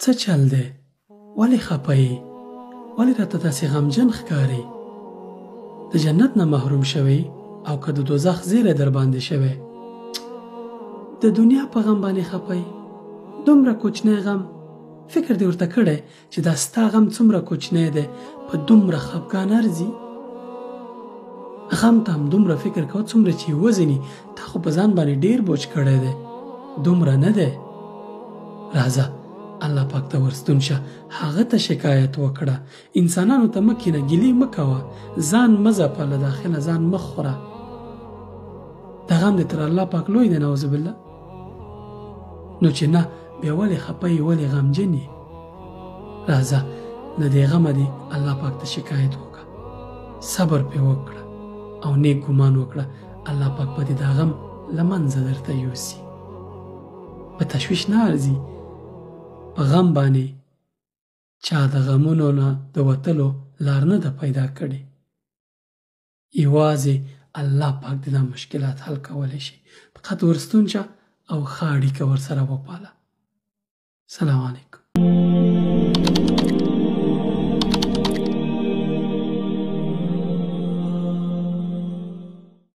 څه چل دی؟ ولې خفه یې؟ ولې راته داسې غمجن ښکارې؟ د جنت نه محروم شوی او که د دوزخ زیری در باندې شوی؟ د دنیا په غم باندې خفه یې؟ دومره کوچنی غم فکر دې ورته کړی چې دا ستا غم څومره کوچنی دی په دومره خفګان ارزي؟ غم ته هم دومره فکر کوه څومره چې وزني. تا خو په ځان باندې ډیر بوج کړی دی، دومره نه دی. راځه الله پاک ته ورستون شه، هغه ته شکایت وکړه. انسانانو ته مه کینه، ګیلې مه کوه، ځان مه ځپه له داخله، ځان مه خوره. دا غم دې تر الله پاک لوی دی نعوذ بالله. نو چې نه بیا ولې خفه یې، ولې غمجن یې؟ راځه د دې غمه دې الله پاک ته شکایت وکړه، صبر پې وکړه او نیک ګمان وکړه. الله پاک به دې دا غم له منځه درته یوسي. په تشویش نه ارزي، په غم باندې چا د غمونو نه د وتلو لار نه ده پیدا کړې. یوازې الله پاک دې دا مشکلات حل کولی شي. فقط ورستون شه او ښه اړیکه ورسره وپاله. سلام علیکم.